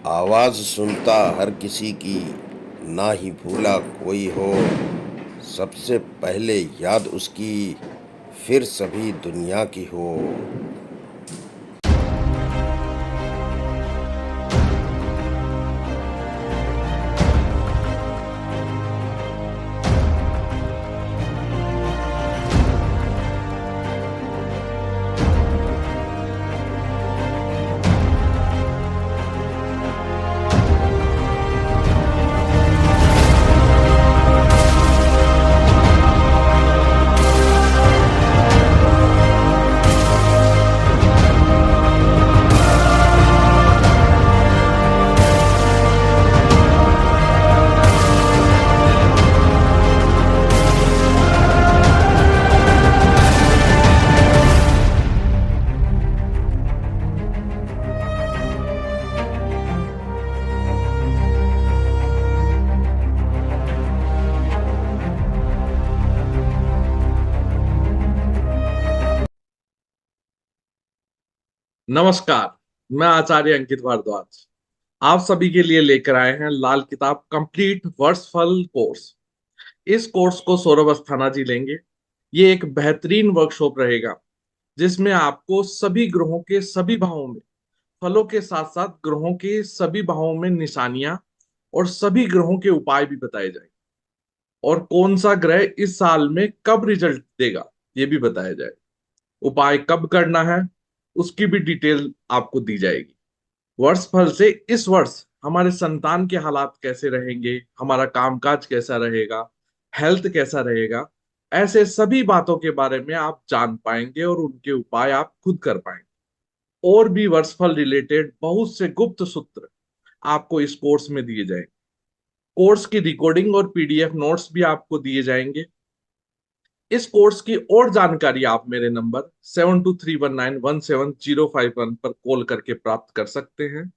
आवाज़ सुनता हर किसी की, ना ही भूला कोई हो। सबसे पहले याद उसकी, फिर सभी दुनिया की हो। नमस्कार। मैं आचार्य अंकित भारद्वाज आप सभी के लिए लेकर आए हैं लाल किताब कंप्लीट वर्सफल कोर्स। इस कोर्स को सौरभ अस्थाना जी लेंगे। ये एक बेहतरीन वर्कशॉप रहेगा जिसमें आपको सभी ग्रहों के सभी भावों में फलों के साथ साथ ग्रहों के सभी भावों में निशानियां और सभी ग्रहों के उपाय भी बताए जाएंगे, और कौन सा ग्रह इस साल में कब रिजल्ट देगा ये भी बताया जाए। उपाय कब करना है उसकी भी डिटेल आपको दी जाएगी। वर्ष भर से इस वर्ष हमारे संतान के हालात कैसे रहेंगे, हमारा कामकाज कैसा रहेगा, हेल्थ कैसा रहेगा, ऐसे सभी बातों के बारे में आप जान पाएंगे और उनके उपाय आप खुद कर पाएंगे। और भी वर्षफल रिलेटेड बहुत से गुप्त सूत्र आपको इस कोर्स में दिए जाएंगे। कोर्स की रिकॉर्डिंग और पीडीएफ नोट्स भी आपको दिए जाएंगे। इस कोर्स की और जानकारी आप मेरे नंबर 7231917051 पर कॉल करके प्राप्त कर सकते हैं।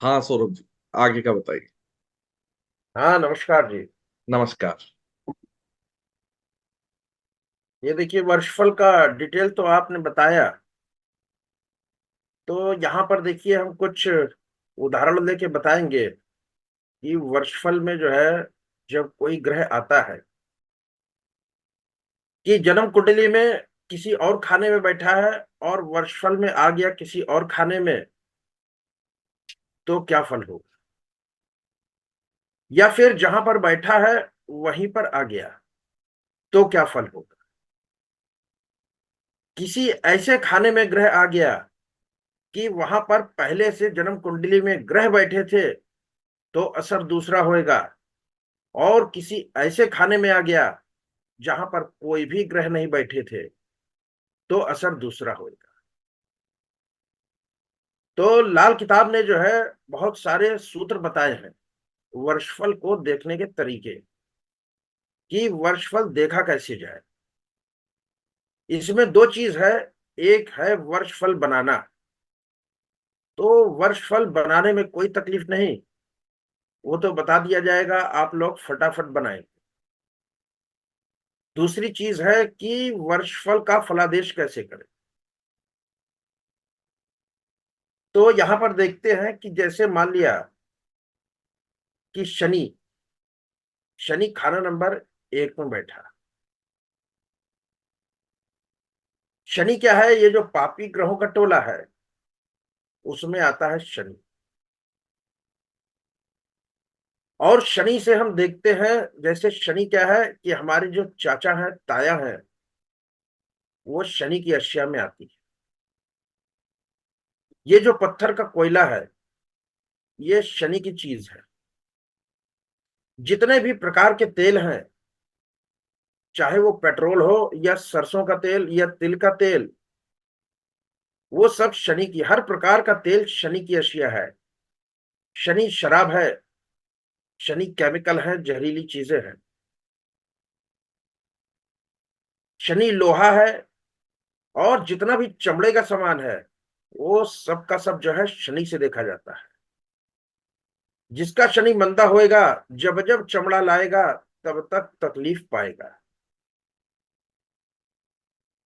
हाँ सौरभ जी, आगे का बताइए। हाँ, नमस्कार जी। नमस्कार। ये देखिए, वर्षफल का डिटेल तो आपने बताया। तो यहाँ पर देखिए, हम कुछ उदाहरण लेके बताएंगे कि वर्षफल में जो है, जब कोई ग्रह आता है कि जन्म कुंडली में किसी और खाने में बैठा है और वर्षफल में आ गया किसी और खाने में, तो क्या फल होगा। या फिर जहां पर बैठा है वहीं पर आ गया, तो क्या फल होगा। किसी ऐसे खाने में ग्रह आ गया कि वहां पर पहले से जन्म कुंडली में ग्रह बैठे थे, तो असर दूसरा होएगा। और किसी ऐसे खाने में आ गया जहां पर कोई भी ग्रह नहीं बैठे थे, तो असर दूसरा होएगा। तो लाल किताब ने जो है बहुत सारे सूत्र बताए हैं वर्षफल को देखने के तरीके, कि वर्षफल देखा कैसे जाए। इसमें दो चीज है। एक है वर्षफल बनाना। तो वर्षफल बनाने में कोई तकलीफ नहीं, वो तो बता दिया जाएगा, आप लोग फटाफट बनाएं। दूसरी चीज है कि वर्षफल का फलादेश कैसे करें। तो यहां पर देखते हैं कि जैसे मान लिया कि शनि शनि खाना नंबर 1 में बैठा। शनि क्या है, ये जो पापी ग्रहों का टोला है उसमें आता है शनि। और शनि से हम देखते हैं, जैसे शनि क्या है कि हमारे जो चाचा हैं, ताया हैं, वो शनि की अशिया में आती है। ये जो पत्थर का कोयला है, ये शनि की चीज है। जितने भी प्रकार के तेल हैं, चाहे वो पेट्रोल हो या सरसों का तेल या तिल का तेल, वो सब शनि की, हर प्रकार का तेल शनि की अशिया है। शनि शराब है, शनि केमिकल है, जहरीली चीजें हैं। शनि लोहा है, और जितना भी चमड़े का सामान है वो सब का सब जो है शनि से देखा जाता है। जिसका शनि मंदा होएगा, जब जब चमड़ा लाएगा तब तक तकलीफ पाएगा।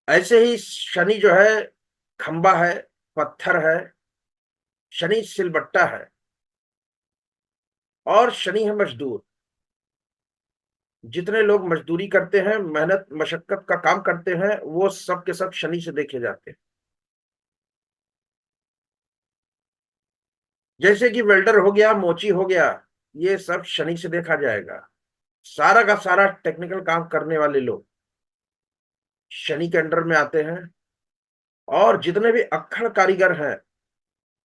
ऐसे ही शनि जो है खंबा है, पत्थर है। शनि सिलबट्टा है। और शनि है मजदूर। जितने लोग मजदूरी करते हैं, मेहनत मशक्कत का काम करते हैं, वो सब के सब शनि से देखे जाते हैं। जैसे कि वेल्डर हो गया, मोची हो गया, ये सब शनि से देखा जाएगा। सारा का सारा टेक्निकल काम करने वाले लोग शनि के अंडर में आते हैं। और जितने भी अक्खड़ कारीगर हैं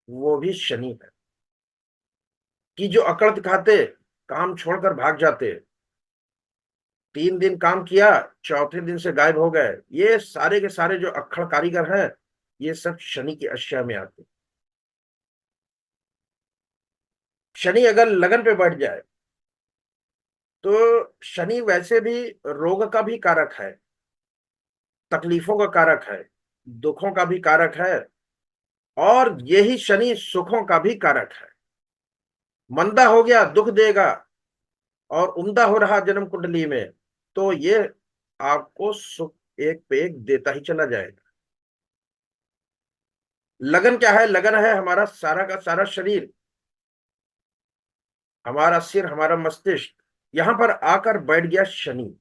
वो भी शनि है, कि जो अकड़ दिखाते, काम छोड़कर भाग जाते, 3 दिन काम किया, चौथे दिन से गायब हो गए, ये सारे के सारे जो अक्खड़ कारीगर हैं ये सब शनि की अश्या में आते। शनि अगर लगन पे बैठ जाए तो शनि वैसे भी रोग का भी कारक है, तकलीफों का कारक है, दुखों का भी कारक है, और यही शनि सुखों का भी कारक है। मंदा हो गया दुख देगा, और उम्दा हो रहा जन्म कुंडली में तो ये आपको सुख एक पे एक देता ही चला जाएगा। लगन क्या है? लगन है हमारा सारा का सारा शरीर, हमारा सिर, हमारा मस्तिष्क। यहां पर आकर बैठ गया शनि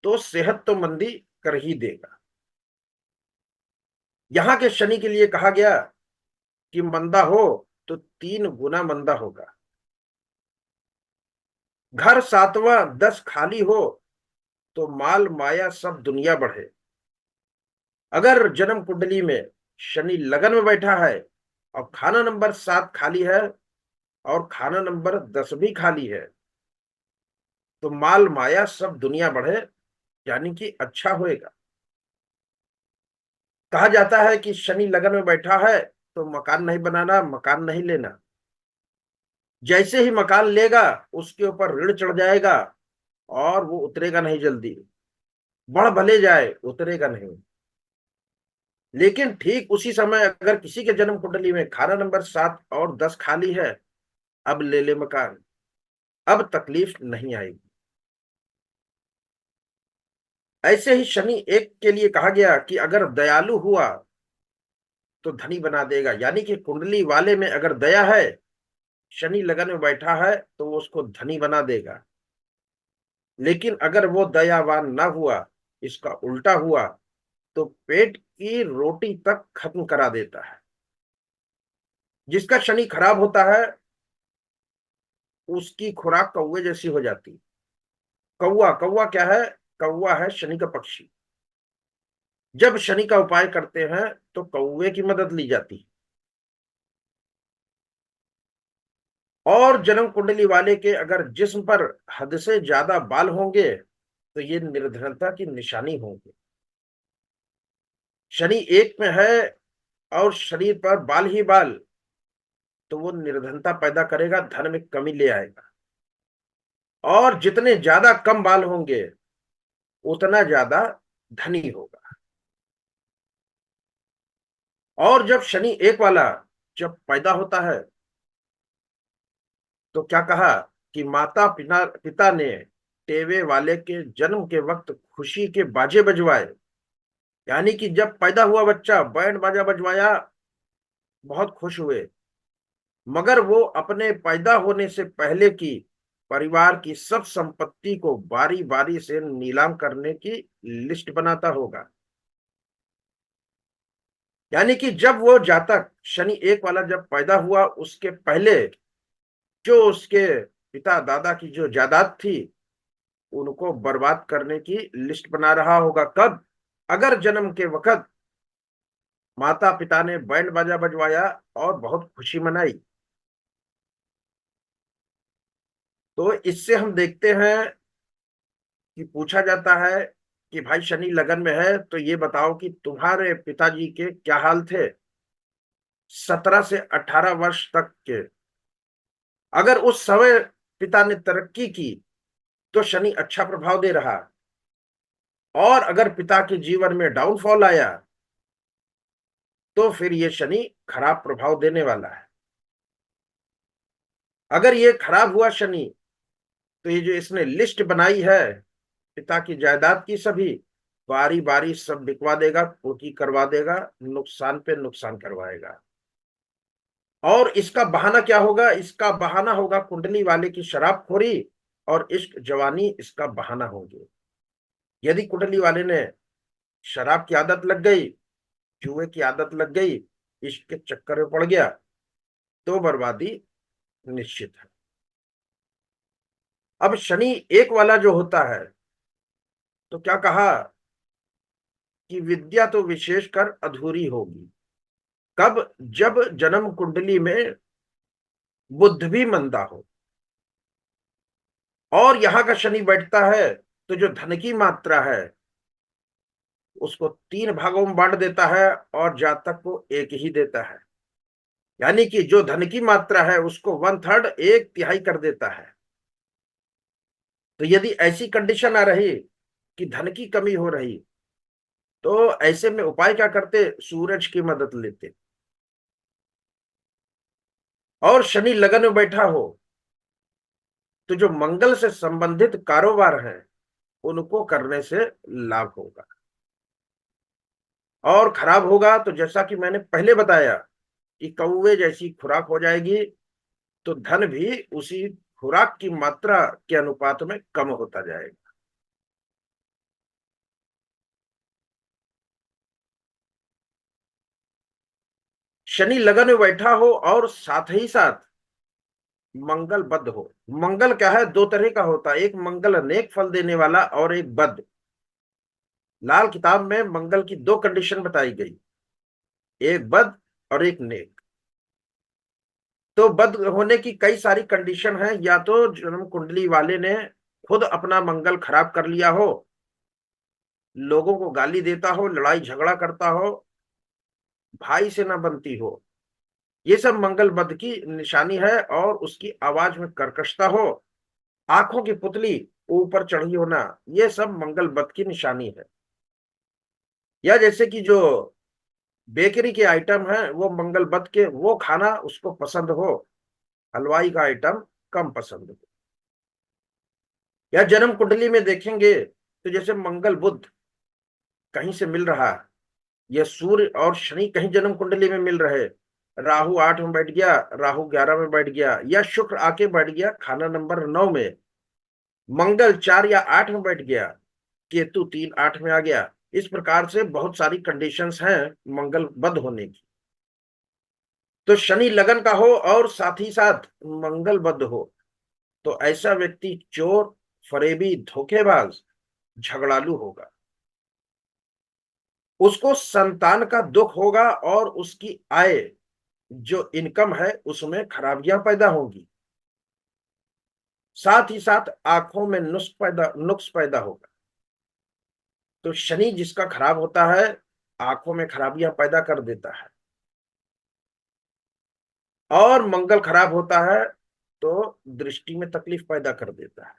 तो सेहत तो मंदी कर ही देगा। यहां के शनि के लिए कहा गया कि मंदा हो तो 3 गुना मंदा होगा। घर 7वां 10 खाली हो तो माल माया सब दुनिया बढ़े। अगर जन्म कुंडली में शनि लगन में बैठा है और खाना नंबर 7 खाली है और खाना नंबर 10 भी खाली है तो माल माया सब दुनिया बढ़े, यानी कि अच्छा होएगा। कहा जाता है कि शनि लगन में बैठा है तो मकान नहीं बनाना, मकान नहीं लेना। जैसे ही मकान लेगा उसके ऊपर ऋण चढ़ जाएगा और वो उतरेगा नहीं जल्दी, बढ़ भले जाए उतरेगा नहीं। लेकिन ठीक उसी समय अगर किसी के जन्म कुंडली में खाना नंबर 7 और 10 खाली है, अब ले ले मकान, अब तकलीफ नहीं आएगी। ऐसे ही शनि एक के लिए कहा गया कि अगर दयालु हुआ तो धनी बना देगा, यानी कि कुंडली वाले में अगर दया है, शनि लगन में बैठा है तो वो उसको धनी बना देगा। लेकिन अगर वो दयावान ना हुआ, इसका उल्टा हुआ, तो पेट की रोटी तक खत्म करा देता है। जिसका शनि खराब होता है उसकी खुराक कौवे जैसी हो जाती। कौवा, कौवा क्या है? कौवा है शनि का पक्षी। जब शनि का उपाय करते हैं तो कौवे की मदद ली जाती। और जन्म कुंडली वाले के अगर जिस्म पर हद से ज्यादा बाल होंगे तो ये निर्धनता की निशानी होंगे। शनि एक में है और शरीर पर बाल ही बाल, तो वो निर्धनता पैदा करेगा, धन में कमी ले आएगा। और जितने ज्यादा कम बाल होंगे उतना ज्यादा धनी होगा। और जब शनि एक वाला जब पैदा होता है तो क्या कहा कि माता पिता पिता ने टेवे वाले के जन्म के वक्त खुशी के बाजे बजवाए। यानी कि जब पैदा हुआ बच्चा बैंड बाजा बजवाया, बहुत खुश हुए। मगर वो अपने पैदा होने से पहले की परिवार की सब संपत्ति को बारी बारी से नीलाम करने की लिस्ट बनाता होगा। यानी कि जब वो जातक शनि एक वाला जब पैदा हुआ उसके पहले जो उसके पिता दादा की जो जायदाद थी उनको बर्बाद करने की लिस्ट बना रहा होगा। कब? अगर जन्म के वक्त माता पिता ने बैंड बाजा बजवाया और बहुत खुशी मनाई। तो इससे हम देखते हैं कि पूछा जाता है कि भाई शनि लगन में है तो ये बताओ कि तुम्हारे पिताजी के क्या हाल थे 17 से 18 वर्ष तक के। अगर उस समय पिता ने तरक्की की तो शनि अच्छा प्रभाव दे रहा, और अगर पिता के जीवन में डाउनफॉल आया तो फिर ये शनि खराब प्रभाव देने वाला है। अगर ये खराब हुआ शनि तो ये जो इसने लिस्ट बनाई है पिता की जायदाद की, सभी बारी बारी सब बिकवा देगा, पूर्ति करवा देगा, नुकसान पे नुकसान करवाएगा। और इसका बहाना क्या होगा? इसका बहाना होगा कुंडली वाले की शराबखोरी और इश्क जवानी इसका बहाना होंगे। यदि कुंडली वाले ने शराब की आदत लग गई, जुए की आदत लग गई, इश्क के चक्कर में पड़ गया, तो बर्बादी निश्चित है। अब शनि एक वाला जो होता है, तो क्या कहा कि विद्या तो विशेषकर अधूरी होगी। कब? जब जन्म कुंडली में बुध भी मंदा हो और यहां का शनि बैठता है, तो जो धन की मात्रा है उसको 3 भागों में बांट देता है और जातक को एक ही देता है। यानी कि जो धन की मात्रा है उसको 1/3, 1/3 कर देता है। तो यदि ऐसी कंडीशन आ रही कि धन की कमी हो रही, तो ऐसे में उपाय क्या करते? सूरज की मदद लेते। और शनि लगन में बैठा हो तो जो मंगल से संबंधित कारोबार है उनको करने से लाभ होगा। और खराब होगा तो जैसा कि मैंने पहले बताया कि कौवे जैसी खुराक हो जाएगी, तो धन भी उसी खुराक की मात्रा के अनुपात में कम होता जाएगा। शनि लगन में बैठा हो और साथ ही साथ मंगल बद हो। मंगल क्या है? 2 तरह का होता है, एक मंगल नेक फल देने वाला और एक बद। लाल किताब में मंगल की 2 कंडीशन बताई गई, एक बद और एक नेक। तो बद होने की कई सारी कंडीशन है। या तो जन्म कुंडली वाले ने खुद अपना मंगल खराब कर लिया हो, लोगों को गाली देता हो, लड़ाई झगड़ा करता हो, भाई से ना बनती हो, ये सब मंगल बद की निशानी है। और उसकी आवाज में कर्कशता हो, आंखों की पुतली ऊपर चढ़ी होना, ये सब मंगल बद की निशानी है। या जैसे कि जो बेकरी के आइटम है वो मंगल बद के, वो खाना उसको पसंद हो, हलवाई का आइटम कम पसंद हो। या जन्म कुंडली में देखेंगे तो जैसे मंगल बुध कहीं से मिल रहा, या सूर्य और शनि कहीं जन्म कुंडली में मिल रहे, राहु 8 में बैठ गया, राहु 11 में बैठ गया, या शुक्र आके बैठ गया खाना नंबर 9 में, मंगल 4 या 8 में बैठ गया, केतु 3 8 में आ गया। इस प्रकार से बहुत सारी कंडीशंस हैं मंगल बद होने की। तो शनि लगन का हो और साथ ही साथ मंगल बद हो, तो ऐसा व्यक्ति चोर, फरेबी, धोखेबाज, झगड़ालू होगा। उसको संतान का दुख होगा और उसकी आय, जो इनकम है उसमें खराबियां पैदा होंगी। साथ ही साथ आंखों में नुक्स पैदा होगा। तो शनि जिसका खराब होता है आंखों में खराबियां पैदा कर देता है, और मंगल खराब होता है तो दृष्टि में तकलीफ पैदा कर देता है।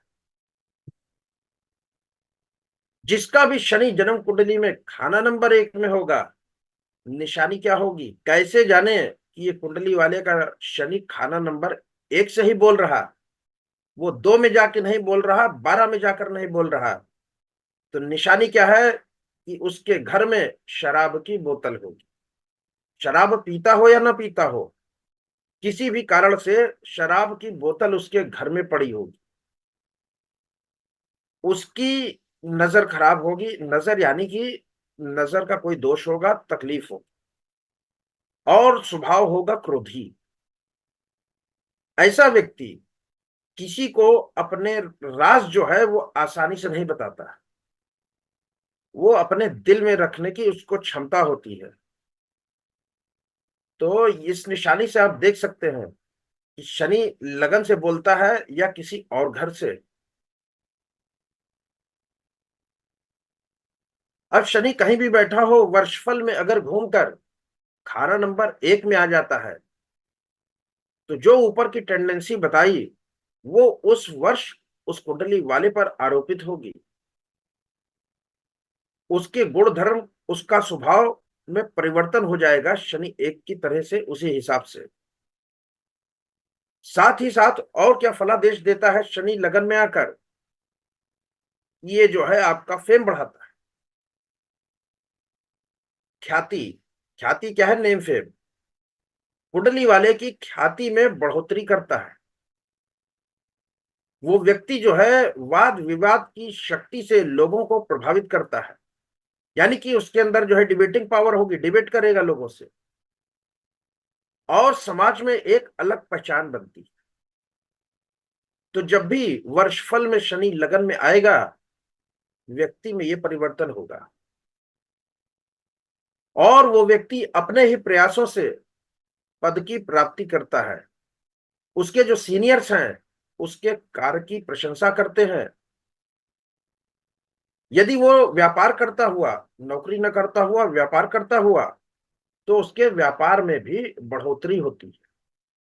जिसका भी शनि जन्म कुंडली में खाना नंबर 1 में होगा, निशानी क्या होगी? कैसे जाने कि ये कुंडली वाले का शनि खाना नंबर 1 से ही बोल रहा, वो 2 में जाके नहीं बोल रहा, 12 में जाकर नहीं बोल रहा? तो निशानी क्या है कि उसके घर में शराब की बोतल होगी। शराब पीता हो या ना पीता हो, किसी भी कारण से शराब की बोतल उसके घर में पड़ी होगी, उसकी नजर खराब होगी। नजर यानी कि नजर का कोई दोष होगा, तकलीफ होगी, और स्वभाव होगा क्रोधी। ऐसा व्यक्ति किसी को अपने राज जो है वो आसानी से नहीं बताता, वो अपने दिल में रखने की उसको क्षमता होती है। तो इस निशानी से आप देख सकते हैं कि शनि लगन से बोलता है या किसी और घर से। अब शनि कहीं भी बैठा हो, वर्षफल में अगर घूमकर खाना नंबर 1 में आ जाता है, तो जो ऊपर की टेंडेंसी बताई वो उस वर्ष उस कुंडली वाले पर आरोपित होगी। उसके गुण धर्म, उसका स्वभाव में परिवर्तन हो जाएगा शनि 1 की तरह से, उसी हिसाब से। साथ ही साथ और क्या फलादेश देता है शनि लगन में आकर? ये जो है आपका फेम बढ़ाता है, ख्याति। ख्याति क्या है? Name fame. कुंडली वाले की ख्याति में बढ़ोतरी करता है। वो व्यक्ति जो है वाद विवाद की शक्ति से लोगों को प्रभावित करता है, यानी कि उसके अंदर जो है डिबेटिंग पावर होगी, डिबेट करेगा लोगों से, और समाज में एक अलग पहचान बनती है। तो जब भी वर्षफल में शनि लगन में आएगा, व्यक्ति में ये परिवर्तन होगा और वो व्यक्ति अपने ही प्रयासों से पद की प्राप्ति करता है। उसके जो सीनियर्स हैं उसके कार्य की प्रशंसा करते हैं। यदि वो व्यापार करता हुआ, नौकरी न करता हुआ व्यापार करता हुआ, तो उसके व्यापार में भी बढ़ोतरी होती है।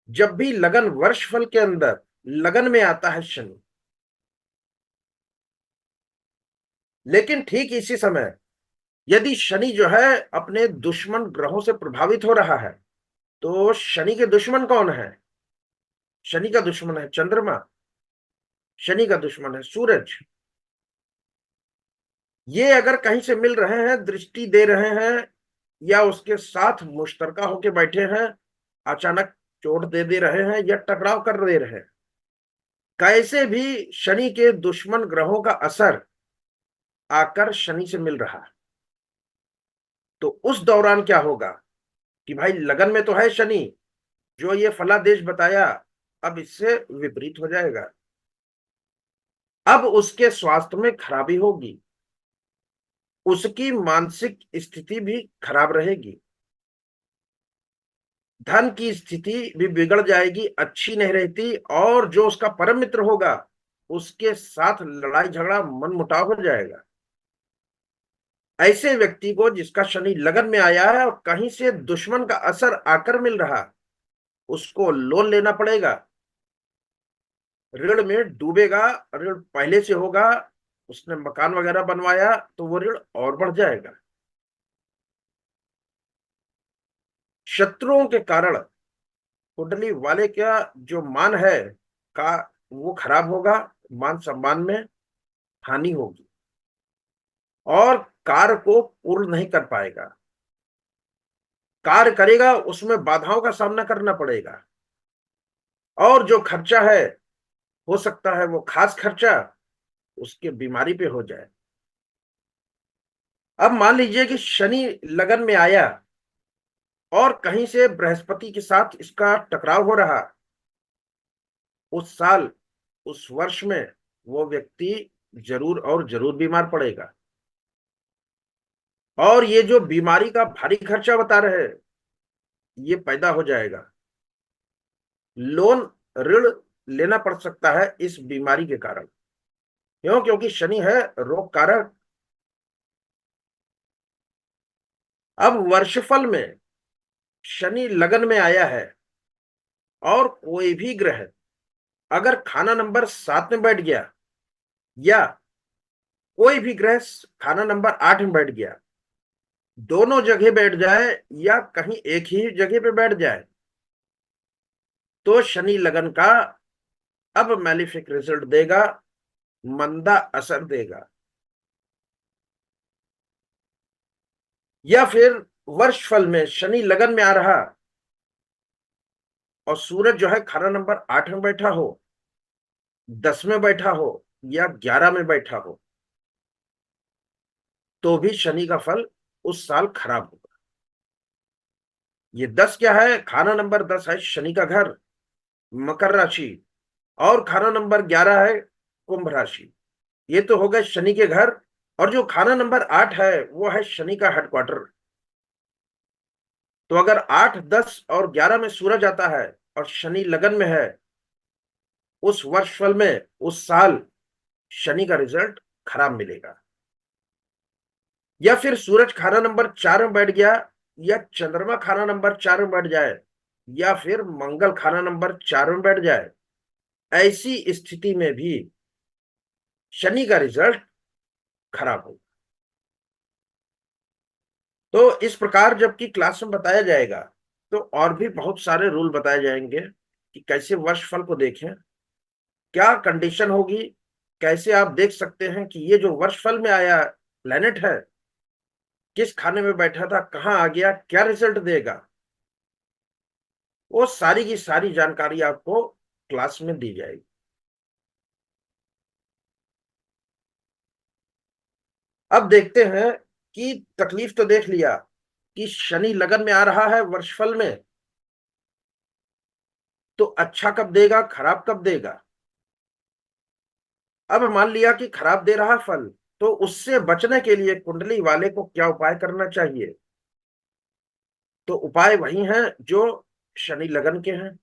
जब भी लगन वर्षफल के अंदर लगन में आता है शनि, लेकिन ठीक इसी समय यदि शनि जो है अपने दुश्मन ग्रहों से प्रभावित हो रहा है, तो शनि के दुश्मन कौन है? शनि का दुश्मन है चंद्रमा, शनि का दुश्मन है सूरज। ये अगर कहीं से मिल रहे हैं, दृष्टि दे रहे हैं, या उसके साथ मुश्तरका होके बैठे हैं, अचानक चोट दे रहे हैं या टकराव कर दे रहे हैं, कैसे भी शनि के दुश्मन ग्रहों का असर आकर शनि से मिल रहा है, तो उस दौरान क्या होगा कि भाई लगन में तो है शनि, जो ये फलादेश बताया अब इससे विपरीत हो जाएगा। अब उसके स्वास्थ्य में खराबी होगी, उसकी मानसिक स्थिति भी खराब रहेगी, धन की स्थिति भी बिगड़ जाएगी, अच्छी नहीं रहती, और जो उसका परम मित्र होगा उसके साथ लड़ाई झगड़ा मनमुटाव हो जाएगा। ऐसे व्यक्ति को जिसका शनि लगन में आया है और कहीं से दुश्मन का असर आकर मिल रहा, उसको लोन लेना पड़ेगा, ऋण में डूबेगा, ऋण पहले से होगा, उसने मकान वगैरह बनवाया तो वो ऋण और बढ़ जाएगा। शत्रुओं के कारण कुंडली वाले का जो मान है का वो खराब होगा, मान सम्मान में हानि होगी और कार्य को पूर्ण नहीं कर पाएगा। कार्य करेगा उसमें बाधाओं का सामना करना पड़ेगा, और जो खर्चा है हो सकता है वो खास खर्चा उसके बीमारी पे हो जाए। अब मान लीजिए कि शनि लगन में आया और कहीं से बृहस्पति के साथ इसका टकराव हो रहा, उस साल, उस वर्ष में वो व्यक्ति जरूर और जरूर बीमार पड़ेगा। और ये जो बीमारी का भारी खर्चा बता रहे हैं, ये पैदा हो जाएगा। लोन, ऋण लेना पड़ सकता है इस बीमारी के कारण। क्यों? क्योंकि शनि है रोग कारक। अब वर्षफल में शनि लगन में आया है और कोई भी ग्रह अगर खाना नंबर 7 में बैठ गया, या कोई भी ग्रह खाना नंबर 8 में बैठ गया, दोनों जगह बैठ जाए या कहीं एक ही जगह पे बैठ जाए, तो शनि लगन का अब मैलिफिक रिजल्ट देगा, मंदा असर देगा। या फिर वर्षफल में शनि लगन में आ रहा और सूरज जो है खाना नंबर 8 में बैठा हो, 10 में बैठा हो या 11 में बैठा हो, तो भी शनि का फल उस साल खराब होगा। ये 10 क्या है? खाना नंबर 10 है शनि का घर, मकर राशि, और खाना नंबर 11 है कुंभ राशि। ये तो हो गए शनि के घर, और जो खाना नंबर 8 है वो है शनि का हेडक्वार्टर। तो अगर 8, 10 और 11 में सूरज आता है और शनि लगन में है, उस वर्षफल में उस साल शनि का रिजल्ट खराब मिलेगा। या फिर सूरज खाना नंबर 4 में बैठ गया, या चंद्रमा खाना नंबर 4 में बैठ जाए, या फिर मंगल खाना नंबर 4 में बैठ जाए, ऐसी स्थिति में भी शनि का रिजल्ट खराब होगा। तो इस प्रकार जबकि क्लास में बताया जाएगा, तो और भी बहुत सारे रूल बताए जाएंगे कि कैसे वर्षफल को देखें, क्या कंडीशन होगी, कैसे आप देख सकते हैं कि ये जो वर्षफल में आया प्लेनेट है किस खाने में बैठा था, कहां आ गया, क्या रिजल्ट देगा। वो सारी की सारी जानकारी आपको क्लास में दी जाएगी। अब देखते हैं कि तकलीफ तो देख लिया कि शनि लगन में आ रहा है वर्षफल में, तो अच्छा कब देगा, खराब कब देगा। अब मान लिया कि खराब दे रहा फल, तो उससे बचने के लिए कुंडली वाले को क्या उपाय करना चाहिए। तो उपाय वही हैं जो शनि लगन के हैं,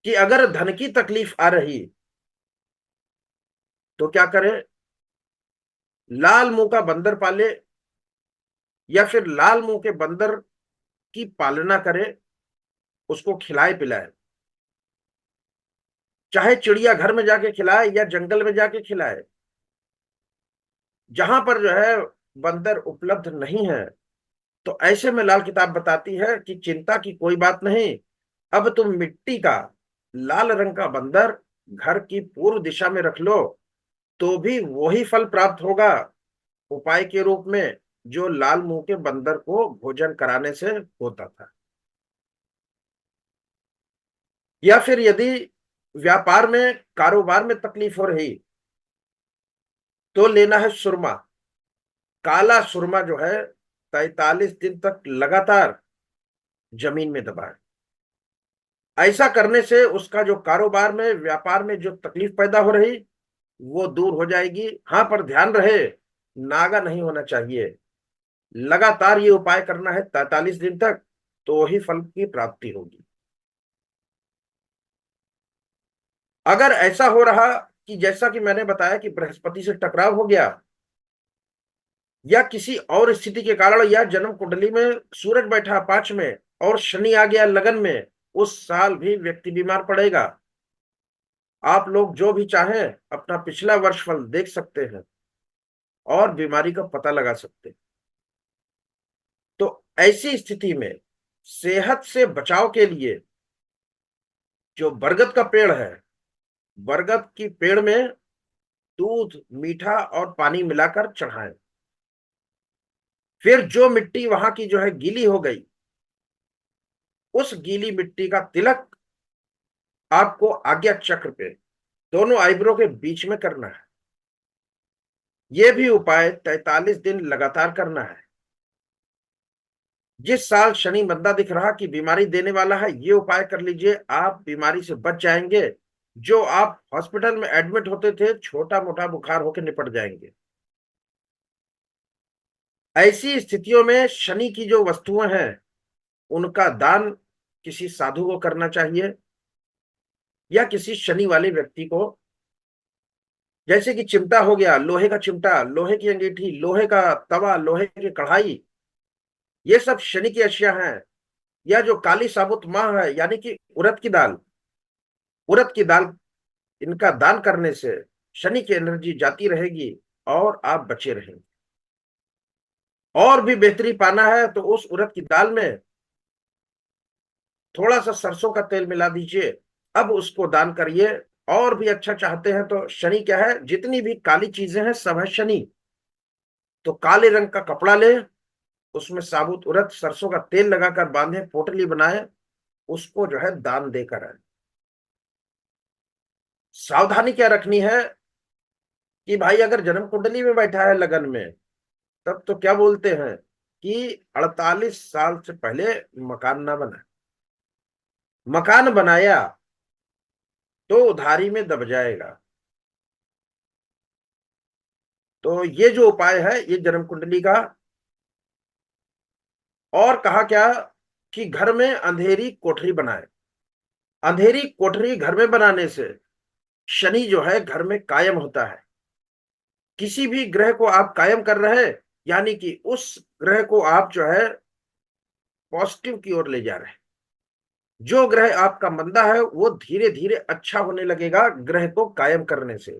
कि अगर धन की तकलीफ आ रही तो क्या करे, लाल मुंह का बंदर पाले, या फिर लाल मुंह के बंदर की पालना करे, उसको खिलाए पिलाए, चाहे चिड़ियाघर में जाके खिलाए या जंगल में जाके खिलाए। जहां पर जो है बंदर उपलब्ध नहीं है, तो ऐसे में लाल किताब बताती है कि चिंता की कोई बात नहीं। अब तुम मिट्टी का लाल रंग का बंदर घर की पूर्व दिशा में रख लो, तो भी वही फल प्राप्त होगा उपाय के रूप में जो लाल मुंह के बंदर को भोजन कराने से होता था। या फिर यदि व्यापार में, कारोबार में तकलीफ हो रही, तो लेना है सुरमा। काला सुरमा जो है 43 दिन तक लगातार जमीन में दबाए। ऐसा करने से उसका जो कारोबार में, व्यापार में जो तकलीफ पैदा हो रही, वो दूर हो जाएगी। हाँ, पर ध्यान रहे, नागा नहीं होना चाहिए। लगातार ये उपाय करना है 43 दिन तक, तो ही फल की प्राप्ति होगी। अगर ऐसा हो रहा कि जैसा कि मैंने बताया कि बृहस्पति से टकराव हो गया, या किसी और स्थिति के कारण, या जन्म कुंडली में सूरज बैठा 5 में और शनि आ गया लगन में, उस साल भी व्यक्ति बीमार पड़ेगा। आप लोग जो भी चाहें अपना पिछला वर्षफल देख सकते हैं और बीमारी का पता लगा सकते हैं। तो ऐसी स्थिति में सेहत से बचाव के लिए जो बरगद का पेड़ है, बरगद की पेड़ में दूध, मीठा और पानी मिलाकर चढ़ाएं। फिर जो मिट्टी वहां की जो है गीली हो गई, उस गीली मिट्टी का तिलक आपको आज्ञा चक्र पे, दोनों आईब्रो के बीच में करना है। यह भी उपाय 43 दिन लगातार करना है। जिस साल शनि मंदा दिख रहा कि बीमारी देने वाला है, ये उपाय कर लीजिए, आप बीमारी से बच जाएंगे। जो आप हॉस्पिटल में एडमिट होते थे, छोटा मोटा बुखार होकर निपट जाएंगे। ऐसी स्थितियों में शनि की जो वस्तुएं हैं, उनका दान किसी साधु को करना चाहिए, या किसी शनि वाले व्यक्ति को। जैसे कि चिमटा हो गया, लोहे का चिमटा, लोहे की अंगीठी, लोहे का तवा, लोहे की कढ़ाई, ये सब शनि की अशिया हैं। या जो काली साबुत माह है, यानी कि उड़द की दाल, उड़द की दाल, इनका दान करने से शनि की एनर्जी जाती रहेगी और आप बचे रहेंगे। और भी बेहतरी पाना है तो उस उड़द की दाल में थोड़ा सा सरसों का तेल मिला दीजिए, अब उसको दान करिए। और भी अच्छा चाहते हैं तो शनि क्या है, जितनी भी काली चीजें हैं सब है शनि। तो काले रंग का कपड़ा ले, उसमें साबुत उड़द, सरसों का तेल लगाकर बांधे, पोटली बनाए, उसको जो है दान देकर आए। सावधानी क्या रखनी है कि भाई अगर जन्म कुंडली में बैठा है लगन में, तब तो क्या बोलते हैं कि 48 साल से पहले मकान ना बना। मकान बनाया तो उधारी में दब जाएगा। तो ये जो उपाय है, ये जन्म कुंडली का। और कहा क्या कि घर में अंधेरी कोठरी बनाए। अंधेरी कोठरी घर में बनाने से शनि जो है घर में कायम होता है। किसी भी ग्रह को आप कायम कर रहे हैं, यानी कि उस ग्रह को आप जो है पॉजिटिव की ओर ले जा रहे हैं। जो ग्रह आपका मंदा है, वो धीरे धीरे अच्छा होने लगेगा ग्रह को कायम करने से।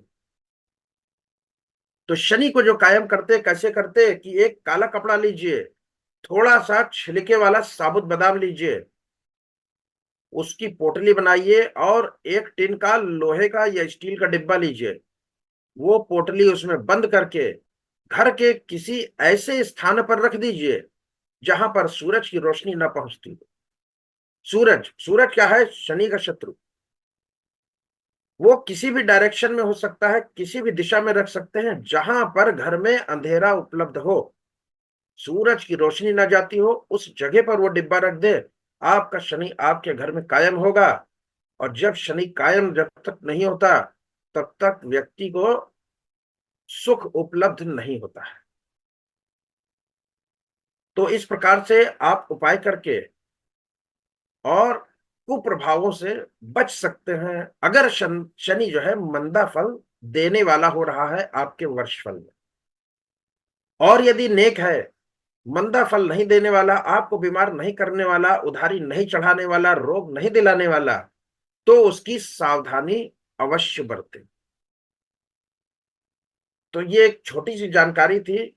तो शनि को जो कायम करते, कैसे करते कि एक काला कपड़ा लीजिए, थोड़ा सा छिलके वाला साबुत बादाम लीजिए, उसकी पोटली बनाइए, और एक टिन का लोहे का या स्टील का डिब्बा लीजिए, वो पोटली उसमें बंद करके घर के किसी ऐसे स्थान पर रख दीजिए जहां पर सूरज की रोशनी न पहुंचती हो। सूरज, सूरज क्या है? शनि का शत्रु। वो किसी भी डायरेक्शन में हो सकता है, किसी भी दिशा में रख सकते हैं, जहां पर घर में अंधेरा उपलब्ध हो, सूरज की रोशनी ना जाती हो, उस जगह पर वो डिब्बा रख दे, आपका शनि आपके घर में कायम होगा। और जब शनि कायम जब तक नहीं होता, तब तक व्यक्ति को सुख उपलब्ध नहीं होता है। तो इस प्रकार से आप उपाय करके और कुप्रभावों से बच सकते हैं, अगर शनि जो है मंदा फल देने वाला हो रहा है आपके वर्षफल में। और यदि नेक है, मंदा फल नहीं देने वाला, आपको बीमार नहीं करने वाला, उधारी नहीं चढ़ाने वाला, रोग नहीं दिलाने वाला, तो उसकी सावधानी अवश्य बरतें। तो ये एक छोटी सी जानकारी थी।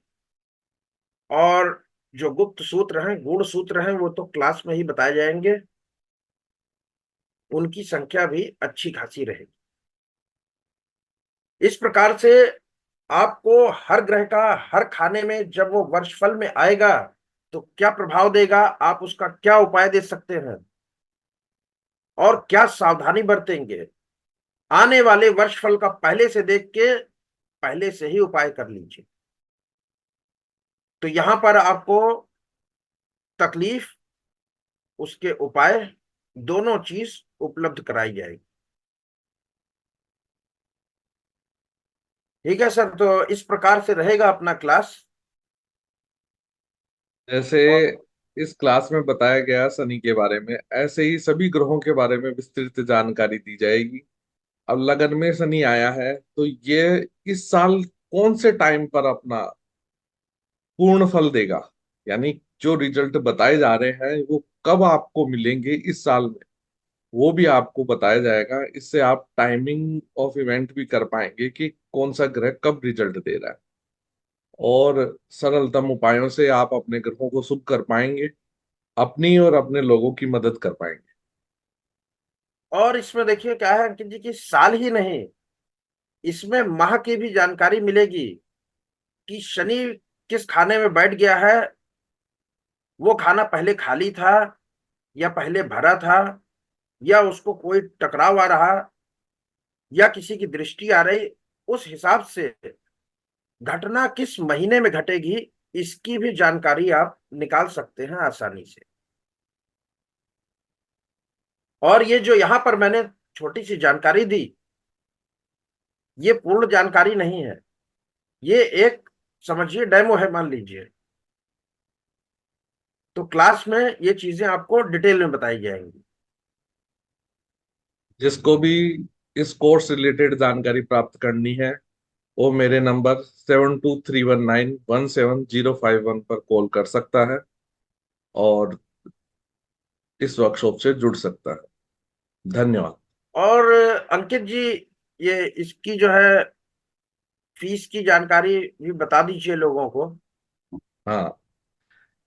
और जो गुप्त सूत्र हैं, गूढ़ सूत्र हैं, वो तो क्लास में ही बताए जाएंगे। उनकी संख्या भी अच्छी खासी रहेगी। इस प्रकार से आपको हर ग्रह का हर खाने में जब वो वर्षफल में आएगा तो क्या प्रभाव देगा, आप उसका क्या उपाय दे सकते हैं और क्या सावधानी बरतेंगे, आने वाले वर्षफल का पहले से देख के पहले से ही उपाय कर लीजिए। तो यहां पर आपको तकलीफ, उसके उपाय, दोनों चीज उपलब्ध कराई जाएगी। ठीक है सर, तो इस प्रकार से रहेगा अपना क्लास। जैसे और इस क्लास में बताया गया शनि के बारे में, ऐसे ही सभी ग्रहों के बारे में विस्तृत जानकारी दी जाएगी। अब लगन में शनि आया है तो ये इस साल कौन से टाइम पर अपना पूर्ण फल देगा, यानी जो रिजल्ट बताए जा रहे हैं वो कब आपको मिलेंगे इस साल में, वो भी आपको बताया जाएगा। इससे आप टाइमिंग ऑफ इवेंट भी कर पाएंगे कि कौन सा ग्रह कब रिजल्ट दे रहा है, और सरलतम उपायों से आप अपने ग्रहों को शुभ कर पाएंगे, अपनी और अपने लोगों की मदद कर पाएंगे। इसमें देखिए क्या है अंकित जी, कि साल ही नहीं, इसमें माह की भी जानकारी मिलेगी कि शनि किस खाने में बैठ गया है। वो खाना पहले खाली था या पहले भरा था, या उसको कोई टकराव आ रहा, या किसी की दृष्टि आ रही, उस हिसाब से घटना किस महीने में घटेगी, इसकी भी जानकारी आप निकाल सकते हैं आसानी से। और ये जो यहां पर मैंने छोटी सी जानकारी दी, ये पूर्ण जानकारी नहीं है, ये एक समझिए डेमो है, मान लीजिए। तो क्लास में ये चीजें आपको डिटेल में बताई जाएंगी। जिसको भी इस कोर्स रिलेटेड जानकारी प्राप्त करनी है वो मेरे नंबर 7231917051 पर कॉल कर सकता है और इस वर्कशॉप से जुड़ सकता है। धन्यवाद। और अंकित जी, ये इसकी जो है फीस की जानकारी भी बता दीजिए लोगों को। हाँ,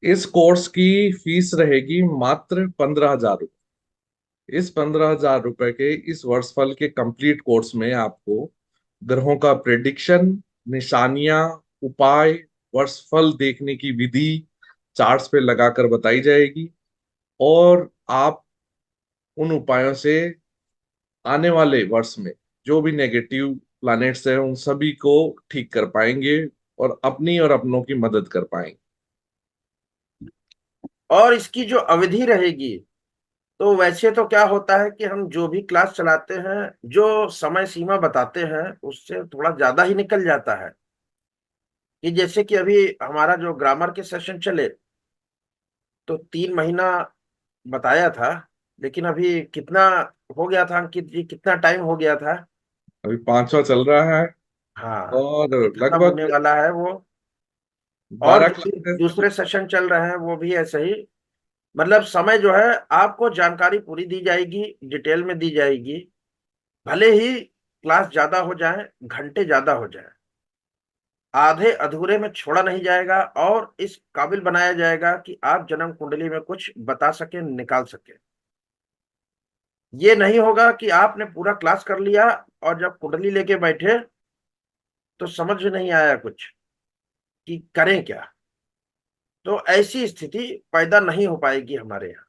इस कोर्स की फीस रहेगी मात्र 15,000 रुपये। इस 15,000 रुपए के इस वर्षफल के कंप्लीट कोर्स में आपको ग्रहों का प्रेडिक्शन, निशानियां, उपाय, वर्षफल देखने की विधि चार्ट्स पे लगाकर बताई जाएगी, और आप उन उपायों से आने वाले वर्ष में जो भी नेगेटिव प्लैनेट्स हैं उन सभी को ठीक कर पाएंगे और अपनी और अपनों की मदद कर पाएंगे। और इसकी जो अवधि रहेगी, तो वैसे तो क्या होता है कि हम जो भी क्लास चलाते हैं, जो समय सीमा बताते हैं, उससे थोड़ा ज्यादा ही निकल जाता है। कि जैसे कि अभी हमारा जो ग्रामर के सेशन चले, तो 3 महीना बताया था, लेकिन अभी कितना हो गया था अंकित जी, कितना टाइम हो गया था? अभी पांचवा चल रहा है हाँ, और अभी खत्म होने लगभग वाला है वो। और 12 जो भी क्लासेस। दूसरे सेशन चल रहे हैं वो भी ऐसे ही। मतलब समय जो है आपको जानकारी पूरी दी जाएगी, डिटेल में दी जाएगी। भले ही क्लास ज्यादा हो जाए, घंटे ज्यादा हो जाए, आधे अधूरे में छोड़ा नहीं जाएगा, और इस काबिल बनाया जाएगा कि आप जन्म कुंडली में कुछ बता सके, निकाल सके। ये नहीं होगा कि आपने पूरा क्लास कर लिया और जब कुंडली लेके बैठे तो समझ में नहीं आया कुछ कि करें क्या। तो ऐसी स्थिति पैदा नहीं हो पाएगी हमारे यहाँ।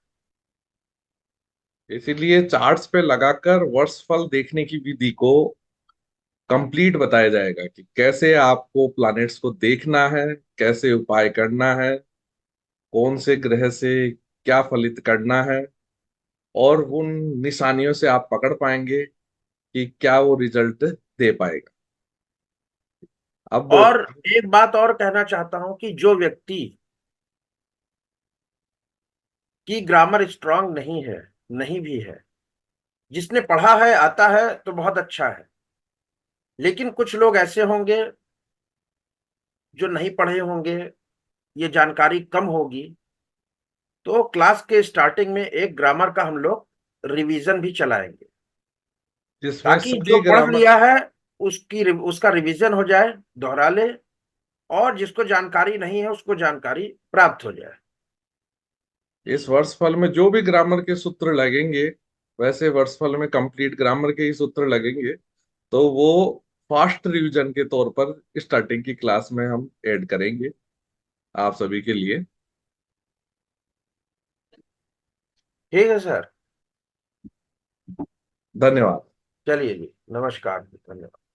इसीलिए चार्ट्स पे लगाकर वर्षफल देखने की विधि को कंप्लीट बताया जाएगा कि कैसे आपको प्लैनेट्स को देखना है, कैसे उपाय करना है, कौन से ग्रह से क्या फलित करना है, और उन निशानियों से आप पकड़ पाएंगे कि क्या वो रिजल्ट दे पाएगा। अब और एक बात और कहना चाहता हूं कि जो व्यक्ति की ग्रामर स्ट्रांग नहीं है, नहीं भी है, जिसने पढ़ा है, आता है, तो बहुत अच्छा है। लेकिन कुछ लोग ऐसे होंगे जो नहीं पढ़े होंगे, ये जानकारी कम होगी, तो क्लास के स्टार्टिंग में एक ग्रामर का हम लोग रिवीजन भी चलाएंगे, जिसमें ताकि जो सभी पढ़ ग्रामर, लिया है उसका रिवीजन हो जाए, दोहरा ले, और जिसको जानकारी नहीं है उसको जानकारी प्राप्त हो जाए। इस वर्षफल में जो भी ग्रामर के सूत्र लगेंगे, वैसे वर्षफल में कंप्लीट ग्रामर के ही सूत्र लगेंगे, तो वो फास्ट रिवीजन के तौर पर स्टार्टिंग की क्लास में हम ऐड करेंगे आप सभी के लिए। ठीक है सर। धन्यवाद। चलिए जी, नमस्कार, धन्यवाद।